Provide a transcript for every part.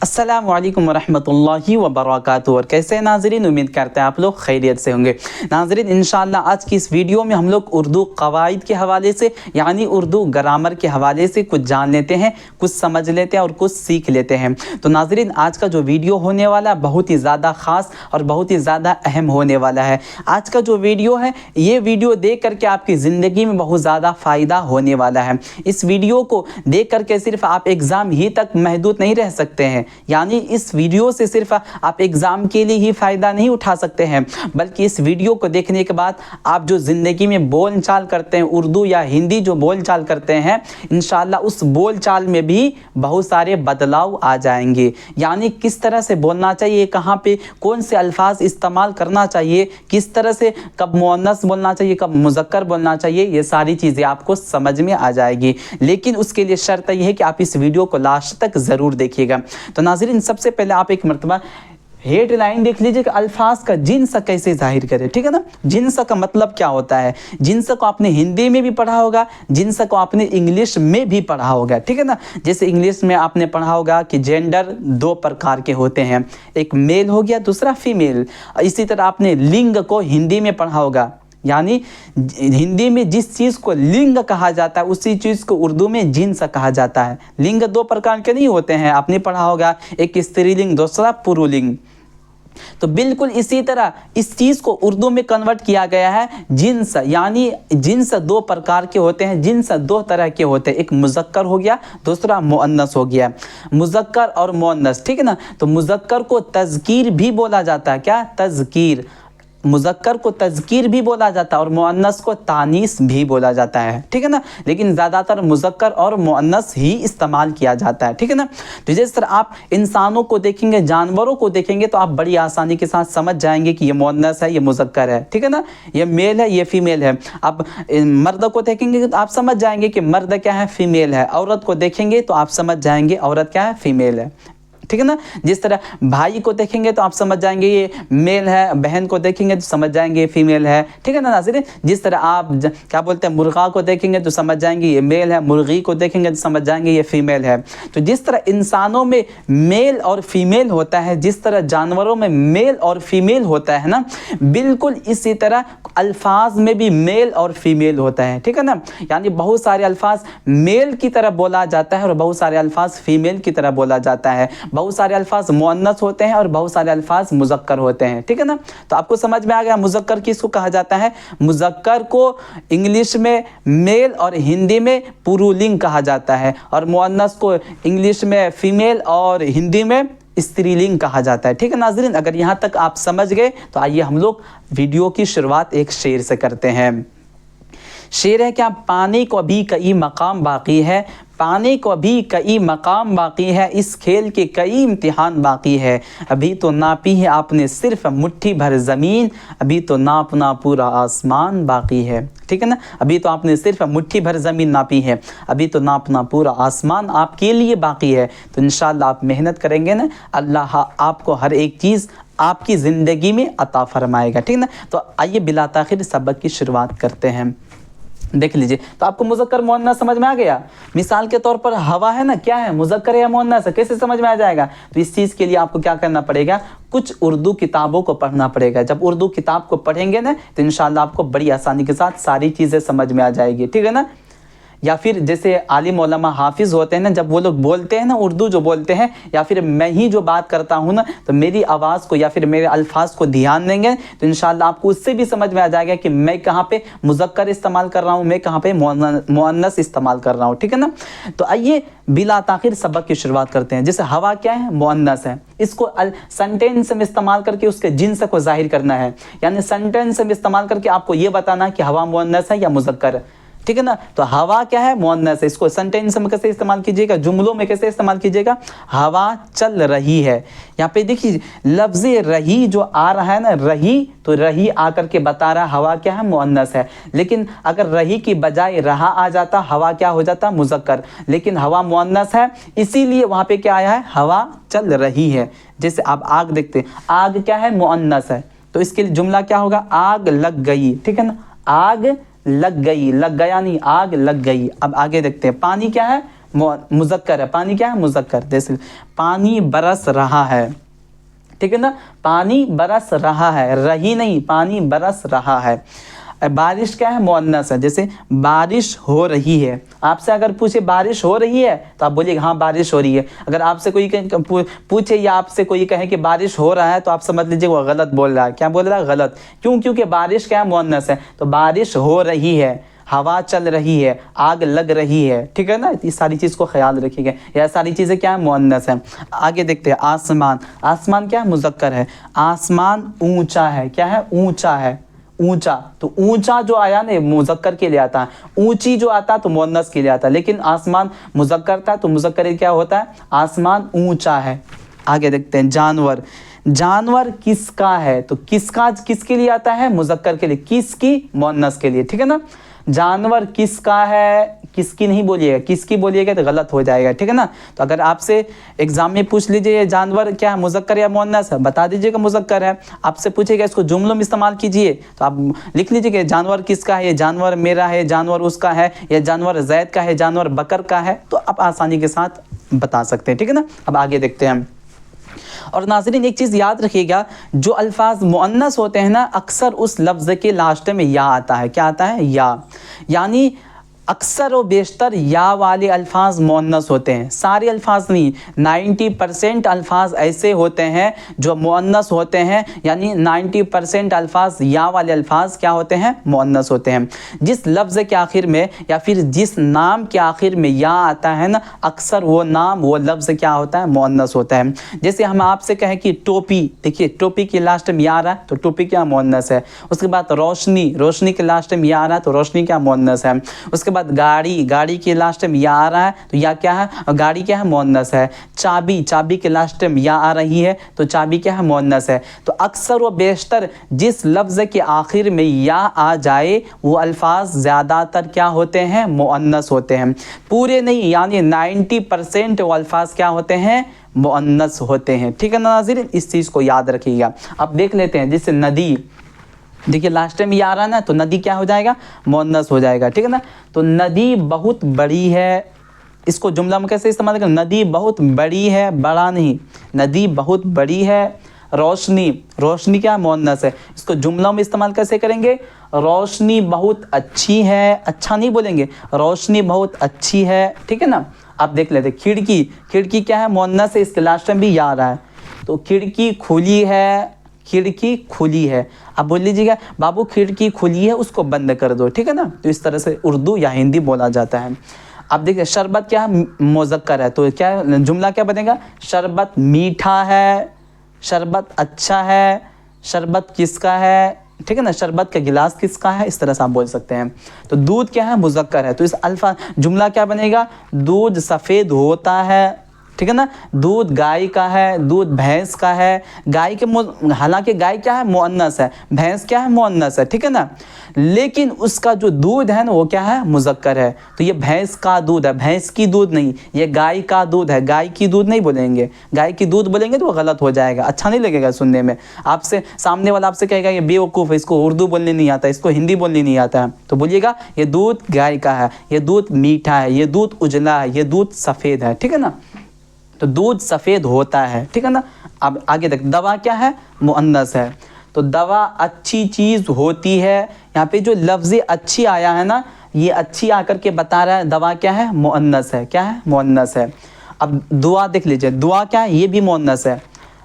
अस्सलामु अलैकुम वरहमतुल्लाहि वबरकातुहू। और कैसे हैं नाज़रीन, उम्मीद करते हैं आप लोग खैरियत से होंगे। नाज़रीन इंशाअल्लाह आज की इस वीडियो में हम लोग उर्दू क़वाइद के हवाले से यानी उर्दू ग्रामर के हवाले से कुछ जान लेते हैं, कुछ समझ लेते हैं और कुछ सीख लेते हैं। तो नाज़रीन आज का जो वीडियो होने वाला है बहुत ही ज़्यादा ख़ास और बहुत ही ज़्यादा अहम होने वाला है। आज का जो वीडियो है ये वीडियो देख करके आपकी ज़िंदगी में बहुत ज़्यादा फ़ायदा होने वाला है। इस वीडियो को देख करके सिर्फ आप एग्ज़ाम ही तक महदूद नहीं रह सकते हैं, यानी इस वीडियो से सिर्फ आप एग्ज़ाम के लिए ही फ़ायदा नहीं उठा सकते हैं, बल्कि इस वीडियो को देखने के बाद आप जो ज़िंदगी में बोल चाल करते हैं, उर्दू या हिंदी जो बोल चाल करते हैं, इंशाअल्लाह उस बोल चाल में भी बहुत सारे बदलाव आ जाएंगे। यानी किस तरह से बोलना चाहिए, कहाँ पे कौन से अल्फाज इस्तेमाल करना चाहिए, किस तरह से कब मुअन्नस बोलना चाहिए, कब मुज़क्कर बोलना चाहिए, ये सारी चीज़ें आपको समझ में आ जाएगी। लेकिन उसके लिए शर्त यह है कि आप इस वीडियो को लास्ट तक ज़रूर देखिएगा। तो नाज़रीन सबसे पहले आप एक मरतबा हेडलाइन देख लीजिए कि अल्फाज का जिन्स कैसे जाहिर करें, ठीक है ना। जिन्स का मतलब क्या होता है, जिन्स को आपने हिंदी में भी पढ़ा होगा, जिन्स को आपने इंग्लिश में भी पढ़ा होगा, ठीक है ना। जैसे इंग्लिश में आपने पढ़ा होगा कि जेंडर दो प्रकार के होते हैं, एक मेल हो गया, दूसरा फीमेल। इसी तरह आपने लिंग को हिंदी में पढ़ा होगा, यानी हिंदी में जिस चीज़ को लिंग कहा जाता है उसी चीज़ को उर्दू में जिन्स कहा जाता है। लिंग दो प्रकार के नहीं होते हैं, आपने पढ़ा होगा, एक स्त्रीलिंग दूसरा पुरुलिंग। तो बिल्कुल इसी तरह इस चीज़ को उर्दू में कन्वर्ट किया गया है जिन्स, यानी जिन्स दो प्रकार के होते हैं, जिन्स दो तरह के होते हैं, एक मुज़क्कर हो गया, दूसरा मुअन्नस हो गया। मुज़क्कर और मुअन्नस, ठीक है ना। तो मुज़क्कर को तज़कीर भी बोला जाता है, क्या, तज़कीर। मुज़क्कर को तज़कीर भी बोला जाता है और मुअन्नस को तानीस भी बोला जाता है, ठीक है ना। लेकिन ज़्यादातर मुज़क्कर और मुअन्नस ही इस्तेमाल किया जाता है, ठीक है ना। तो जिस तरह आप इंसानों को देखेंगे, जानवरों को देखेंगे तो आप बड़ी आसानी के साथ समझ जाएंगे कि ये मुअन्नस है, ये मुज़क्कर है, ठीक है ना, ये मेल है, ये फ़ीमेल है। आप मर्द को देखेंगे तो आप समझ जाएंगे कि मर्द क्या है, फ़ीमेल है। औरत को देखेंगे तो आप समझ जाएंगे औरत क्या है, फ़ीमेल है, ठीक है ना। जिस तरह भाई को देखेंगे तो आप समझ जाएंगे ये मेल है, बहन को देखेंगे तो समझ जाएंगे ये फीमेल है, ठीक है ना नाज़रीन। जिस तरह आप क्या बोलते हैं, मुर्गा को देखेंगे तो समझ जाएंगे ये मेल है, मुर्गी को देखेंगे तो समझ जाएंगे ये फीमेल है। तो जिस तरह इंसानों में मेल और फीमेल होता है, जिस तरह जानवरों में मेल और फीमेल होता है ना, बिल्कुल इसी तरह अल्फाज में भी मेल और फीमेल होता है, ठीक है ना। यानी बहुत सारे अल्फाज मेल की तरह बोला जाता है और बहुत सारे अल्फाज फीमेल की तरह बोला जाता है। बहुत सारे अल्फाज मुअन्नस होते हैं और बहुत सारे अल्फाज मुज़क्कर होते हैं, ठीक है ना। तो आपको समझ में आ गया मुज़क्कर किसको कहा जाता है। मुज़क्कर को इंग्लिश में मेल और हिंदी में पुरुलिंग कहा जाता है, और मुअन्नस को इंग्लिश में फीमेल और हिंदी में स्त्रीलिंग कहा जाता है, ठीक है नाज़रीन। अगर यहाँ तक आप समझ गए तो आइए हम लोग वीडियो की शुरुआत एक शेर से करते हैं। शेर है क्या, पानी को भी कई मकाम बाकी है, पाने को भी कई मकाम बाकी है, इस खेल के कई इम्तिहान बाकी है। अभी तो नापी है आपने सिर्फ मुट्ठी भर ज़मीन, अभी तो नापना पूरा आसमान बाकी है, ठीक है ना। अभी तो आपने सिर्फ मुट्ठी भर ज़मीन नापी है, अभी तो नापना पूरा आसमान आपके लिए बाकी है। तो इंशाअल्लाह आप मेहनत करेंगे ना, अल्लाह आपको हर एक चीज़ आपकी ज़िंदगी में अता फरमाएगा, ठीक है ना। तो आइए बिला ताख़िर सबक की शुरुआत करते हैं। देख लीजिए, तो आपको मुज़क्कर मुअन्नस समझ में आ गया। मिसाल के तौर पर हवा है ना, क्या है, मुज़क्कर है या मुअन्नस है, कैसे समझ में आ जाएगा। तो इस चीज़ के लिए आपको क्या करना पड़ेगा, कुछ उर्दू किताबों को पढ़ना पड़ेगा। जब उर्दू किताब को पढ़ेंगे ना तो इंशाअल्लाह आपको बड़ी आसानी के साथ सारी चीज़ें समझ में आ जाएगी, ठीक है ना। या फिर जैसे आलिम उलमा हाफिज़ होते हैं ना, जब वो लोग बोलते हैं ना उर्दू जो बोलते हैं, या फिर मैं ही जो बात करता हूँ ना, तो मेरी आवाज़ को या फिर मेरे अल्फाज को ध्यान देंगे तो इंशाअल्लाह आपको उससे भी समझ में आ जाएगा कि मैं कहाँ पे मुज़क्कर इस्तेमाल कर रहा हूँ, मैं कहाँ पे मुअन्नस इस्तेमाल कर रहा हूँ, ठीक है ना। तो आइए बिला ताख़िर सबक की शुरुआत करते हैं। जैसे हवा क्या है, मुअन्नस है, इसको सेंटेंस में इस्तेमाल करके उसके जिन्स को जाहिर करना है, यानी सेंटेंस में इस्तेमाल करके आपको ये बताना है कि हवा मुअन्नस है या मुज़क्कर है, ठीक है ना। तो हवा क्या है, मुअन्नस है, इसको सेंटेंस में कैसे इस्तेमाल कीजिएगा, जुमलों में कैसे इस्तेमाल कीजिएगा। हवा चल रही है, यहाँ पे देखिए लफ्ज़ रही जो आ रहा है ना, रही, तो रही आकर के बता रहा हवा क्या है, मुअन्नस है। लेकिन अगर रही की बजाय रहा आ जाता, हवा क्या हो जाता, मुज़क्कर। लेकिन हवा मुअन्नस है इसीलिए वहाँ पे क्या आया है, हवा चल रही है। जैसे आप आग देखते हैं, आग क्या है, मुअन्नस है, तो इसके लिए जुमला क्या होगा, आग लग गई, ठीक है ना। आग लग गई, लग गया नहीं, आग लग गई। अब आगे देखते हैं, पानी क्या है, मुज़क्कर है, पानी क्या है, मुज़क्कर। जैसे पानी बरस रहा है, ठीक है ना, पानी बरस रहा है, रही नहीं, पानी बरस रहा है। बारिश क्या है, मुअन्नस है। जैसे बारिश हो रही है, आपसे अगर पूछे बारिश हो रही है तो आप बोलिए हाँ बारिश हो रही है। अगर आपसे कोई पूछे या आपसे कोई कहे कि बारिश हो रहा है तो आप समझ लीजिए वो गलत बोल रहा है। क्या बोल रहा है, गलत। क्यों, क्योंकि बारिश क्या है, मुअन्नस है। तो बारिश हो रही है, हवा चल रही है, आग लग रही है, ठीक है ना। इस सारी चीज़ को ख्याल रखिएगा, यह सारी चीज़ें क्या है, मुअन्नस है। आगे देखते हैं, आसमान। आसमान क्या है, मुज़क्कर है। आसमान ऊंचा है, क्या है, ऊंचा है, ऊंचा। तो ऊंचा जो आया ना मुज़क्कर के लिए आता है, ऊंची जो आता है तो मुअन्नस के लिए आता है। लेकिन आसमान मुज़क्कर था तो मुज़क्कर क्या होता है, आसमान ऊंचा है। आगे देखते हैं, जानवर। जानवर किसका है, तो किसका किसके लिए आता है, मुज़क्कर के लिए, किसकी, मुअन्नस के लिए, ठीक है ना। जानवर किसका है, किसकी नहीं बोलिएगा, किसकी बोलिएगा तो गलत हो जाएगा, ठीक है ना। तो अगर आपसे एग्जाम में पूछ लीजिए ये जानवर क्या है, मुज़क्कर या मुअन्नस है, बता दीजिएगा मुज़क्कर है। आपसे पूछेगा इसको जुमलों में इस्तेमाल कीजिए तो आप लिख लीजिएगा जानवर किसका है, ये जानवर मेरा है, जानवर उसका है, या जानवर जैद का है, जानवर बकर का है। तो आप आसानी के साथ बता सकते हैं, ठीक है ना। अब आगे देखते हैं। और नाज़रीन एक चीज़ याद रखिएगा, जो अल्फाज मुअन्नस होते हैं ना, अक्सर उस लफ्ज़ के लास्ट में या आता है। क्या आता है, या। यानी अक्सर व बेशतर या वाले अल्फाज मुअन्नस होते हैं, सारे अल्फाज नहीं। 90% अल्फाज ऐसे होते हैं जो मुअन्नस होते हैं, यानी 90% अल्फाज या वाले अल्फाज क्या होते हैं, मुअन्नस होते हैं। जिस लफ्ज़ के आखिर में या फिर जिस नाम के आखिर में या आता है ना, अक्सर वो नाम, वो लफ्ज़ क्या होता है, मुअन्नस होता है। जैसे हम आपसे कहें कि टोपी, देखिए टोपी के लास्ट में या आ रहा है तो टोपी क्या, मुअन्नस है। उसके बाद रोशनी, रोशनी के लास्ट में या आ रहा है तो रोशनी क्या, मुअन्नस है। उसके बाद गाड़ी, गाड़ी के लास्ट में या आ रहा है तो या क्या है, गाड़ी क्या है, मुअन्नस है। चाबी, चाबी के लास्ट में या आ रही है तो चाबी क्या है, मुअन्नस है। तो अक्सर व बेशतर जिस लफ्ज़ के आखिर में या आ जाए वो अल्फाज ज़्यादातर क्या होते हैं, मुअन्नस होते हैं। पूरे नहीं, यानी 90% वो अल्फाज क्या होते हैं, मुअन्नस होते हैं, ठीक है ना नाज़रीन। इस चीज़ को याद रखिएगा। अब देख लेते हैं, जैसे नदी, देखिए लास्ट में ये आ रहा है ना तो नदी क्या हो जाएगा, मुअन्नस हो जाएगा, ठीक है ना। तो नदी बहुत बड़ी है, इसको जुमला में कैसे इस्तेमाल करें, नदी बहुत बड़ी है, बड़ा नहीं, नदी बहुत बड़ी है। रोशनी, रोशनी क्या, मुअन्नस है। इसको जुमला में इस्तेमाल कैसे करेंगे, रोशनी बहुत अच्छी है, अच्छा नहीं बोलेंगे, रोशनी बहुत अच्छी है, ठीक है ना। आप देख लेते, खिड़की, खिड़की क्या है, मुअन्नस है, इसके लास्ट में भी या आ रहा है तो खिड़की खुली है, खिड़की खुली है। अब बोल लीजिएगा बाबू खिड़की खुली है, उसको बंद कर दो, ठीक है ना। तो इस तरह से उर्दू या हिंदी बोला जाता है। अब देखिए शरबत क्या है, मुज़क्कर है, तो क्या जुमला क्या बनेगा, शरबत मीठा है, शरबत अच्छा है, शरबत किसका है, ठीक है ना, शरबत का गिलास किसका है, इस तरह से आप बोल सकते हैं। तो दूध क्या है, मुज़क्कर है, तो इस अल्फा जुमला क्या बनेगा, दूध सफ़ेद होता है, ठीक है ना। दूध गाय का है, दूध भैंस का है। गाय के हालांकि गाय क्या है, मुअन्नस है, भैंस क्या है, मुअन्नस है, ठीक है ना। लेकिन उसका जो दूध है ना वो क्या है, मुज़क्कर है। तो ये भैंस का दूध है, भैंस की दूध नहीं, ये गाय का दूध है, गाय की दूध नहीं बोलेंगे। गाय की दूध बोलेंगे तो वो गलत हो जाएगा, अच्छा नहीं लगेगा सुनने में। आपसे सामने वाला आपसे कहेगा ये बेवकूफ़ है, इसको उर्दू बोलने नहीं आता, इसको हिंदी बोलने नहीं आता है, तो बोलिएगा ये दूध गाय का है, ये दूध मीठा है, ये दूध उजला है, ये दूध सफ़ेद है, ठीक है ना। तो दूध सफ़ेद होता है, ठीक है ना। अब आगे देख, दवा क्या है, मुअन्नस है, तो दवा अच्छी चीज़ होती है। यहाँ पे जो लफ्ज़ अच्छी आया है ना, ये अच्छी आकर के बता रहा है दवा क्या है, मुअन्नस है, क्या है, मुअन्नस है। अब दुआ देख लीजिए, दुआ क्या है, ये भी मुअन्नस है।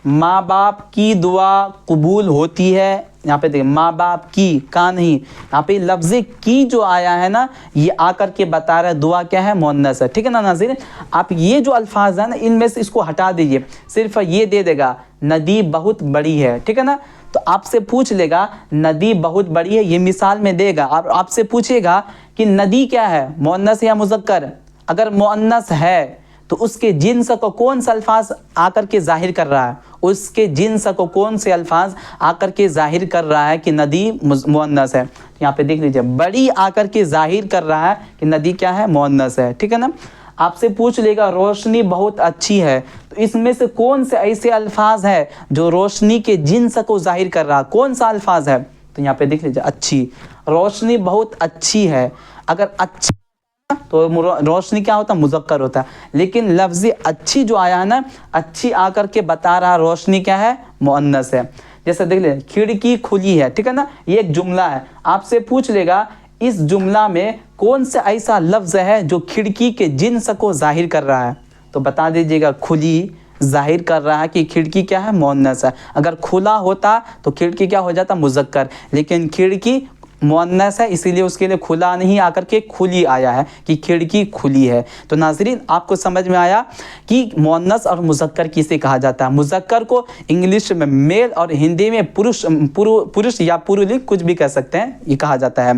माँ बाप की दुआ कबूल होती है, यहाँ पे देखिए माँ बाप की, का नहीं, यहाँ पे लफ्ज़ की जो आया है ना ये आकर के बता रहा है दुआ क्या है, मुअन्नस है, ठीक है ना नाज़रीन। आप ये जो अल्फाज है ना इनमें से इसको हटा दीजिए, सिर्फ ये दे देगा नदी बहुत बड़ी है, ठीक है ना। तो आपसे पूछ लेगा नदी बहुत बड़ी है, ये मिसाल में देगा। आपसे पूछेगा कि नदी क्या है, मुअन्नस या मुज़क्कर। अगर मुअन्नस है तो उसके जिन्स को कौन सा अल्फाज आकर के जाहिर कर रहा है, उसके जिन्स को कौन से अल्फाज आकर के जाहिर कर रहा है कि नदी मुअन्नस है। यहाँ पे देख लीजिए बड़ी आकर के जाहिर कर रहा है कि नदी क्या है, मुअन्नस है, ठीक है ना। आपसे पूछ लेगा रोशनी बहुत अच्छी है, तो इसमें से कौन से ऐसे अल्फाज है जो रोशनी के जिन्स को जाहिर कर रहा है, कौन सा अल्फाज है। तो यहाँ पे देख लीजिए अच्छी, रोशनी बहुत अच्छी है। अगर अच्छा تو روشنی کیا ہوتا ہے؟ مذکر ہوتا ہے. لیکن لفظ اچھی جو آیا ہے نا, اچھی آ کر کے بتا رہا روشنی کیا ہے؟ مؤنث ہے. جیسے دیکھ لیں کھڑکی کھلی ہے, ٹھیک ہے نا, یہ ایک جملہ ہے. آپ سے پوچھ لے گا اس جملہ میں کون سا ایسا لفظ ہے جو کھڑکی کے جنس کو ظاہر کر رہا ہے, تو بتا دیجیے گا کھلی ظاہر کر رہا ہے کہ کھڑکی کیا ہے؟ مؤنث ہے. اگر کھلا ہوتا تو کھڑکی کیا ہو جاتا؟ مذکر. لیکن کھڑکی مؤنث ہے, اسی لیے اس کے لیے کھلا نہیں آ کر کے کھلی آیا ہے کہ کھڑکی کھلی ہے. تو ناظرین آپ کو سمجھ میں آیا کہ مؤنث اور مذکر کسے کہا جاتا ہے. مذکر کو انگلش میں میل اور ہندی میں پرش یا پرولنگ کچھ بھی کہہ سکتے ہیں, یہ کہا جاتا ہے.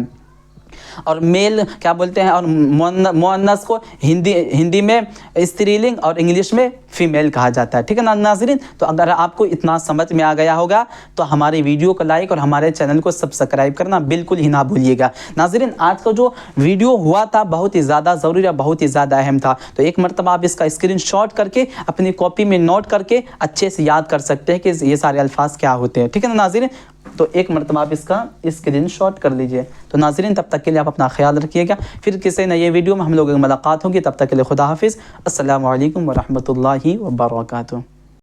اور میل کیا بولتے ہیں, اور مؤنث کو ہندی میں استری لنگ اور انگلش میں فیمیل کہا جاتا ہے. ٹھیک ہے نا ناظرین, تو اگر آپ کو اتنا سمجھ میں آ گیا ہوگا تو ہمارے ویڈیو کو لائک اور ہمارے چینل کو سبسکرائب کرنا بالکل ہی نہ بھولیے گا. ناظرین آج کا جو ویڈیو ہوا تھا بہت ہی زیادہ ضروری اور بہت ہی زیادہ اہم تھا, تو ایک مرتبہ آپ اس کا اسکرین شاٹ کر کے اپنی کاپی میں نوٹ کر کے اچھے سے یاد کر سکتے ہیں کہ یہ سارے الفاظ کیا ہوتے ہیں. ٹھیک ہے نا ناظرین, تو ایک مرتبہ آپ اس کا اسکرین شاٹ کر لیجئے. تو ناظرین تب تک کے لیے آپ اپنا خیال رکھیے گا. پھر کسی نئے ویڈیو میں ہم لوگوں کی ملاقات ہوگی. تب تک کے لیے خدا حافظ. السلام علیکم ورحمۃ اللہ وبرکاتہ.